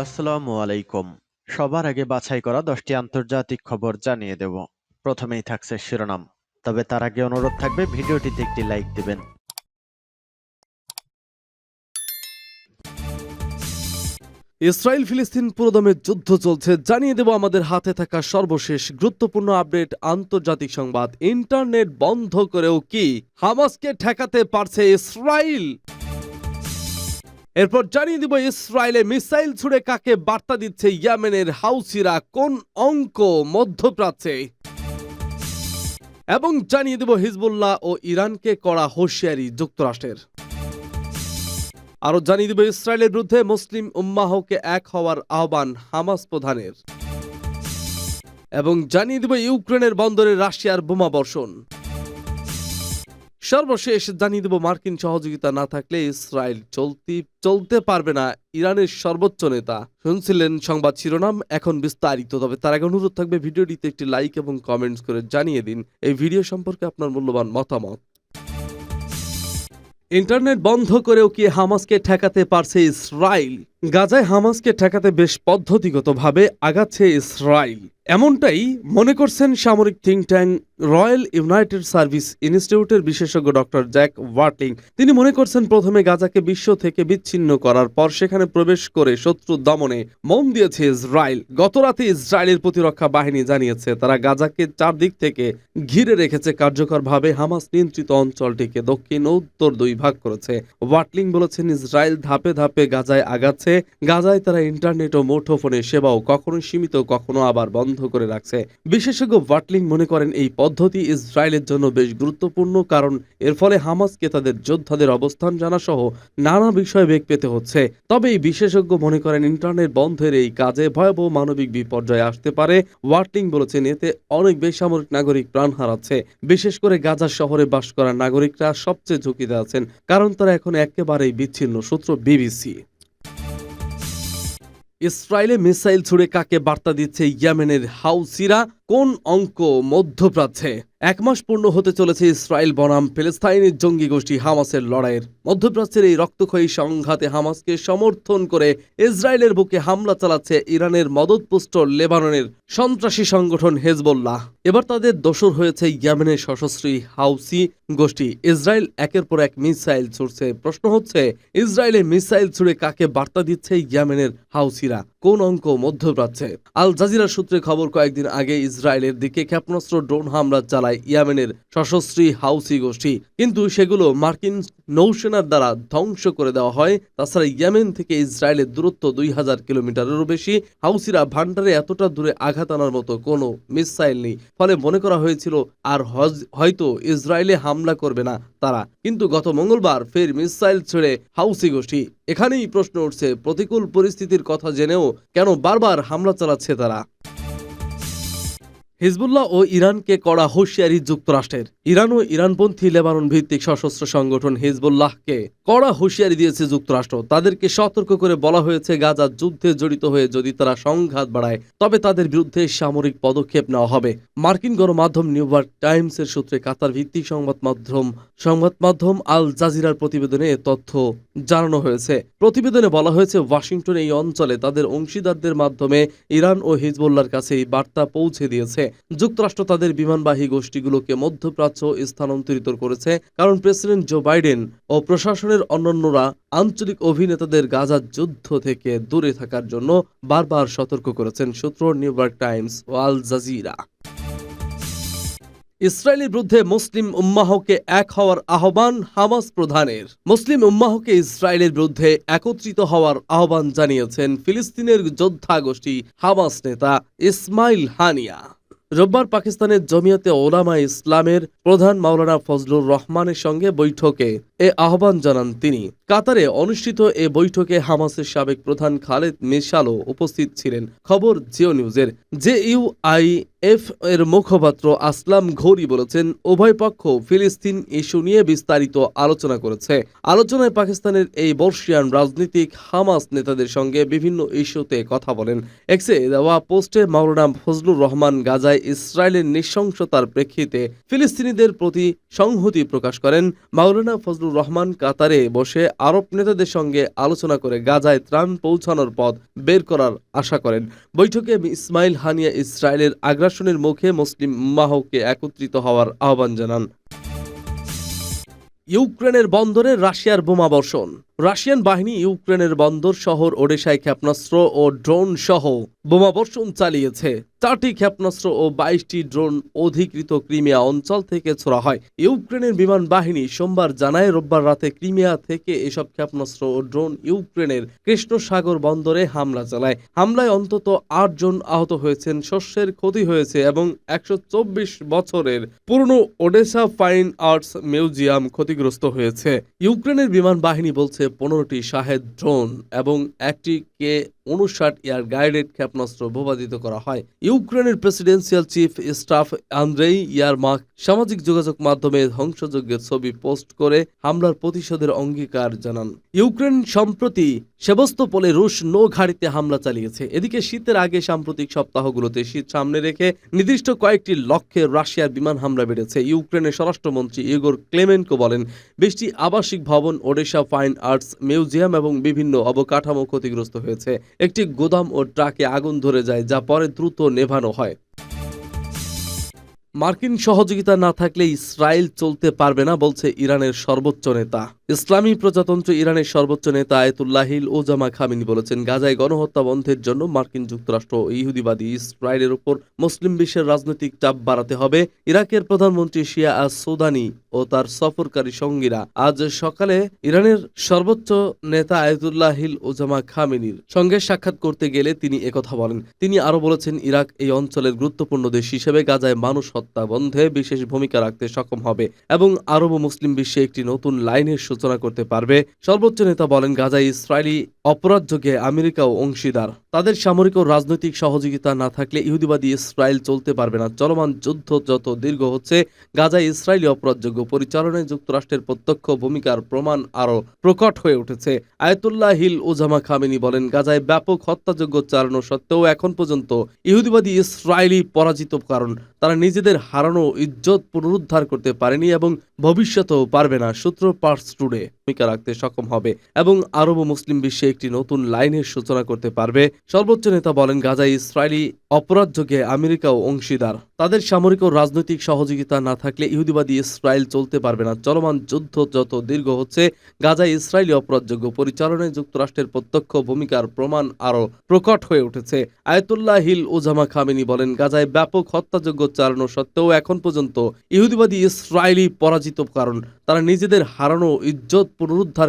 আসসালামু আলাইকুম। সবার আগে বাছাই করা 10টি আন্তর্জাতিক খবর জানিয়ে দেব। প্রথমেই থাকছে শিরোনাম। তবে তার আগে অনুরোধ থাকবে ভিডিওটিতে একটি লাইক দিবেন। ইসরায়েল ফিলিস্তিন পুরোদমে যুদ্ধ চলছে, জানিয়ে দেব আমাদের হাতে থাকা সর্বশেষ গুরুত্বপূর্ণ আপডেট। আন্তর্জাতিক সংবাদ। ইন্টারনেট বন্ধ করেও কি হামাসকে ঠেকাতে পারছে ইসরায়েল? এরপর জানিয়ে দিব ইসরায়েলে মিসাইল ছুড়ে কাকে বার্তা দিচ্ছে ইয়েমেনের হাউসিরা, কোন অঙ্ক মধ্যপ্রাচ্যে, এবং জানিয়ে দেব হিজবুল্লাহ ও ইরানকে করা হুঁশিয়ারি যুক্তরাষ্ট্রের। আরো জানিয়ে দেব ইসরায়েলের বিরুদ্ধে মুসলিম উম্মাহকে এক হওয়ার আহ্বান হামাস প্রধানের, এবং জানিয়ে দেব ইউক্রেনের বন্দরে রাশিয়ার বোমা বর্ষণ। সর্বশেষ জানিয়ে দেব মার্কিন সহযোগিতা না থাকলে ইসরায়েল চলতে পারবে না ইরানের সর্বোচ্চ নেতা। শুনছিলেন সংবাদ শিরোনাম, এখন বিস্তারিত। তবে তার আগে অনুরোধ থাকবে ভিডিওটিতে একটি লাইক এবং কমেন্টস করে জানিয়ে দিন এই ভিডিও সম্পর্কে আপনার মূল্যবান মতামত। ইন্টারনেট বন্ধ করেও কি হামাসকে ঠেকাতে পারছে ইসরায়েল? গাজায় হামাসকে ঠেকাতে বেশ পদ্ধতিগতভাবে আগাচ্ছে ইসরায়েল, এমনটাই মনে করছেন সামরিক think tank royal United service ইনস্টিটিউটের বিশেষজ্ঞ ডক্টর জ্যাক ওয়াটলিং। তিনি মনে করছেন প্রথমে গাজাকে বিশ্ব থেকে বিচ্ছিন্ন করার পর সেখানে প্রবেশ করে শত্রু দমনে মন দিয়েছে ইসরায়েল। গতরাতে ইসরায়েলের প্রতিরক্ষা বাহিনী জানিয়েছে তারা গাজাকে চারদিক থেকে ঘিরে রেখেছে, কার্যকরভাবে হামাস নিয়ন্ত্রিত অঞ্চলটিকে দক্ষিণ ও উত্তর দুই ভাগ করেছে। ওয়াটলিং বলেছেন ইসরায়েল ধাপে ধাপে গাজায় আগাচ্ছে। গাজায় তারা ইন্টারনেট ও মুঠোফোনের সেবাও কখনো সীমিত কখনো আবার বন্ধ করে রাখছে। বিশেষজ্ঞ ওয়াটলিং মনে করেন এই পদ্ধতি ইসরায়েলের জন্য বেশ গুরুত্বপূর্ণ, কারণ এর ফলে হামাসকে তাদের যোদ্ধাদের অবস্থান জানা সহ নানা বিষয়ে বেগ পেতে হচ্ছে। তবে এই বিশেষজ্ঞ মনে করেন ইন্টারনেট বন্ধের এই কাজে ভয়াবহ মানবিক বিপর্যয় আসতে পারে। ওয়াটলিং বলেছেন এতে অনেক বেসামরিক নাগরিক প্রাণ হারাচ্ছে, বিশেষ করে গাজা শহরে বাস করা নাগরিকরা সবচেয়ে ঝুঁকিতে আছেন, কারণ তারা এখন একেবারেই বিচ্ছিন্ন। সূত্র বিবিসি। ইসরায়েলে মিসাইল ছুড়ে কাকে বার্তা দিচ্ছে ইয়েমেনের হাউসিরা, কোন অঙ্ক মধ্যপ্রাচ্যে? এক মাস পূর্ণ হতে চলেছে ইসরায়েল বনাম ফিলিস্তিনের জঙ্গি গোষ্ঠী হামাসের লড়াইয়ের। মধ্যপ্রাচ্যের এই রক্তক্ষয়ী সংঘাতে হামাসকে সমর্থন করে ইসরায়েলের বুকে হামলা চালাচ্ছে ইরানের মদতপুষ্ট লেবাননের সন্ত্রাসী সংগঠন হেজবুল্লাহ। এবার তাদের দোসর হয়েছে ইয়েমেনের সশস্ত্র হাউসি গোষ্ঠী। ইসরায়েল একের পর এক মিসাইল ছুড়ছে। প্রশ্ন হচ্ছে ইসরায়েলে মিসাইল ছুড়ে কাকে বার্তা দিচ্ছে ইয়েমেনের হাউসিরা, কোন অঙ্ক মধ্যপ্রাচ্যে? আল জাজিরা সূত্রে খবর, কয়েকদিন আগে ইসরায়েলের দিকে ক্ষেপণাস্ত্র ড্রোন হামলা চালায় ইয়েমেনের সশস্ত্র হাউসি গোষ্ঠী, কিন্তু সেগুলো মার্কিন নৌসেনার দ্বারা ধ্বংস করে দেওয়া হয়। তাছাড়া ইয়েমেন থেকে ইসরায়েলের দূরত্ব 2000 কিলোমিটারেরও বেশি। হাউসিরা ভান্ডারে এতটা দূরে আঘাত আনার মতো কোনো মিসাইল নেই, ফলে মনে করা হয়েছিল আর হয়তো ইসরায়েলে হামলা করবে না তারা, কিন্তু গত মঙ্গলবার ফের মিসাইল ছেড়ে হাউসি গোষ্ঠী। এখানেই প্রশ্ন উঠছে প্রতিকূল পরিস্থিতির কথা জেনেও কেন বারবার হামলা চালাচ্ছে তারা? হিজবুল্লাহ ও ইরানকে কড়া হুঁশিয়ারি যুক্তরাষ্ট্রের। ইরান ও ইরানপন্থী লেবানন ভিত্তিক সশস্ত্র সংগঠন হিজবুল্লাহকে কড়া হুঁশিয়ারি দিয়েছে যুক্তরাষ্ট্র। তাদেরকে সতর্ক করে বলা হয়েছে গাজার যুদ্ধে জড়িত হয়ে যদি তারা সংঘাত বাড়ায় তবে তাদের বিরুদ্ধে সামরিক পদক্ষেপ নেওয়া হবে। মার্কিন গণমাধ্যম নিউ ইয়র্ক টাইমসের সূত্রে কাতার ভিত্তিক সংবাদ মাধ্যম আল জাজিরার প্রতিবেদনে এ তথ্য জানানো হয়েছে। প্রতিবেদনে বলা হয়েছে ওয়াশিংটন এই অঞ্চলে তাদের অংশীদারদের মাধ্যমে ইরান ও হিজবুল্লাহর কাছে এই বার্তা পৌঁছে দিয়েছে। যুক্তরাষ্ট্র তাদের বিমানবাহী গোষ্ঠীগুলোকে মধ্যপ্রাচ্য স্থানান্তরিত করেছে, কারণ প্রেসিডেন্ট জো বাইডেন ও প্রশাসনের অন্যান্যরা আঞ্চলিক অভিনেতাদের গাজার যুদ্ধ থেকে দূরে থাকার জন্য বারবার সতর্ক করেছেন। সূত্র নিউ ইয়র্ক টাইমস ও আল জাজিরা। ইসরায়েলের বিরুদ্ধে মুসলিম উম্মাহকে এক হওয়ার আহ্বান হামাস প্রধানের। মুসলিম উম্মাহকে ইসরায়েলের বিরুদ্ধে একত্রিত হওয়ার আহ্বান জানিয়েছেন ফিলিস্তিনের যোদ্ধা গোষ্ঠী হামাস নেতা ইসমাইল হানিয়া। রোববার পাকিস্তানের জমিয়তে ওলামা ইসলামের প্রধান মাওলানা ফজলুর রহমানের সঙ্গে বৈঠকে এ আহ্বান জানান তিনি। কাতারে অনুষ্ঠিত এ বৈঠকে হামাসের সাবেক প্রধান খালেদ মিশালও উপস্থিত ছিলেন। খবর জিও নিউজের। জেইউআইএফ এর মুখপাত্র আসলাম ঘোরি বলেছেন উভয় পক্ষ ফিলিস্তিন ইস্যু নিয়ে বিস্তারিত আলোচনা করেছে। আলোচনায় পাকিস্তানের এই বর্ষিয়ান রাজনীতিক হামাস নেতাদের সঙ্গে বিভিন্ন ইস্যুতে কথা বলেন। এক্সে দেওয়া পোস্টে মাওলানা ফজলুর রহমান গাজায় ইসরায়েলের নৃশংসতার প্রেক্ষিতে ফিলিস্তিনিদের প্রতি সংহতি প্রকাশ করেন। মাওলানা ফজলুর রহমান কাতারে বসে আরব নেতাদের সঙ্গে আলোচনা করে গাজায় ত্রাণ পৌঁছানোর পথ বের করার আশা করেন। বৈঠকে ইসমাইল হানিয়া ইসরায়েলের আগ্রাসনের মুখে মুসলিম উম্মাহকে একত্রিত হওয়ার আহ্বান জানান। ইউক্রেনের বন্দরে রাশিয়ার বোমাবর্ষণ। রাশিয়ান বাহিনী ইউক্রেনের বন্দর শহর ওডেসায় ক্ষেপণাস্ত্র ও ড্রোন সহ বোমাবর্ষণ চালিয়েছে। 4টি ক্ষেপণাস্ত্র ও 22টি ড্রোন অধিকৃত ক্রিমিয়া অঞ্চল থেকে ছোড়া হয়। ইউক্রেনের বিমান বাহিনী সোমবার জানায় রোববার রাতে ক্রিমিয়া থেকে এসব ক্ষেপণাস্ত্র ও ড্রোন ইউক্রেনের কৃষ্ণ সাগর বন্দরে হামলা চালায়। হামলায় অন্তত 8 জন আহত হয়েছেন, শস্যের ক্ষতি হয়েছে এবং 124 বছরের পুরনো ওডেসা ফাইন আর্টস মিউজিয়াম ক্ষতিগ্রস্ত হয়েছে। ইউক্রেনের বিমান বাহিনী বলছে 15টি শাহেদ ড্রোন এবং একটি K-59 এয়ার গাইডেড ক্ষেপণাস্ত্র ভূপাতিত করা হয়। ইউক্রেনের presidential chief staff Andrei Yermak সামাজিক যোগাযোগ মাধ্যমে ধ্বংসযজ্ঞের ছবি পোস্ট করে হামলার প্রতিশোধের অঙ্গীকার জানান। ইউক্রেন সম্প্রতি সেবস্তোপলে রুশ নৌঘাঁটিতে হামলা চালিয়েছে। এদিকে শীতের আগে সাম্প্রতিক সপ্তাহগুলোতে শীত সামনে রেখে নির্দিষ্ট কয়েকটি লক্ষ্যে রাশিয়ার বিমান হামলা বেড়েছে। ইউক্রেনের স্বরাষ্ট্রমন্ত্রী ইগোর ক্লেমেনকো বলেন, 20টি আবাসিক ভবন, ওডেসা ফাইন আর্টস মিউজিয়াম এবং বিভিন্ন অবকাঠামো ক্ষতিগ্রস্ত হয়েছে। একটি গোদাম ও ট্রাকে আগুন ধরে যায়, যা পরে দ্রুত নেভানো হয়। মার্কিন সহযোগিতা না থাকলে ইসরায়েল চলতে পারবে না বলছে ইরানের সর্বোচ্চ নেতা। ইসলামী প্রজাতন্ত্র ইরানের সর্বোচ্চ নেতা আয়াতুল্লাহিল ওজামা খামেনি বলেছেন, গাজায় গণহত্যা বন্ধের জন্য মার্কিন যুক্তরাষ্ট্র ও ইহুদিবাদী ইসরায়েলের উপর মুসলিম বিশ্বের রাজনৈতিক চাপ বাড়াতে হবে। ইরাকের প্রধানমন্ত্রী শিয়া আস সুদানি ও তার সফরকারী সঙ্গীরা আজ সকালে ইরানের সর্বোচ্চ নেতা আয়াতুল্লাহিল ওজামা খামেনির সঙ্গে সাক্ষাৎ করতে গেলে তিনি একথা বলেন। তিনি আরো বলেছেন, ইরাক এই অঞ্চলের গুরুত্বপূর্ণ দেশ হিসেবে গাজায় মানুষ হত্যা বন্ধে বিশেষ ভূমিকা রাখতে সক্ষম হবে এবং আরব ও মুসলিম বিশ্বে একটি নতুন লাইনের সূচনা করতে পারবে। সর্বোচ্চ নেতা বলেন, গাজায় ইসরায়েলি অপরাধযোগে আমেরিকাও অংশীদার। তাদের সামরিক ও রাজনৈতিক সহযোগিতা না থাকলে ইহুদিবাদী ইসরায়েল চলতে পারবে না। চলমান যুদ্ধ যত দীর্ঘ হচ্ছে, গাজায় ইসরায়েলি অপরাধযোগ্য পরিচালনায় যুক্তরাষ্ট্রের প্রত্যক্ষ ভূমিকার প্রমাণ আরও প্রকট হয়ে উঠেছে। আয়াতুল্লাহিল ওজামা খামেনি বলেন, গাজায় ব্যাপক হত্যাযজ্ঞ চালানো সত্ত্বেও এখন পর্যন্ত ইহুদিবাদী ইসরায়েলি পরাজিত, কারণ তারা নিজেদের হারানো ইজ্জত পুনরুদ্ধার করতে পারেনি এবং ভবিষ্যতেও পারবে না। সূত্র পার্স টুডে ভূমিকা রাখতে সক্ষম হবে এবং আরব ও মুসলিম বিশ্বে একটি নতুন লাইনের সূচনা করতে পারবে। সর্বোচ্চ নেতা বলেন, গাজায় ইসরায়েলি অপরাধযোগে আমেরিকাও অংশীদার। তাদের সামরিক ও রাজনৈতিক সহযোগিতা না থাকলে ইহুদিবাদী ইসরায়েল চলতে পারবে না। চলমান যুদ্ধ যত দীর্ঘ হচ্ছে, গাজায় ইসরায়েলি অপরাধযোগ্য পরিচালনায় যুক্তরাষ্ট্রের প্রত্যক্ষ ভূমিকার প্রমাণ আরও প্রকট হয়ে উঠেছে। আয়াতুল্লাহিল ওজামা খামেনি বলেন, গাজায় ব্যাপক হত্যাযজ্ঞ চালানো সত্ত্বেও এখন পর্যন্ত ইহুদিবাদী ইসরায়েলি পরাজিত, কারণ তারা নিজেদের হারানো ইজ্জত পুনরুদ্ধার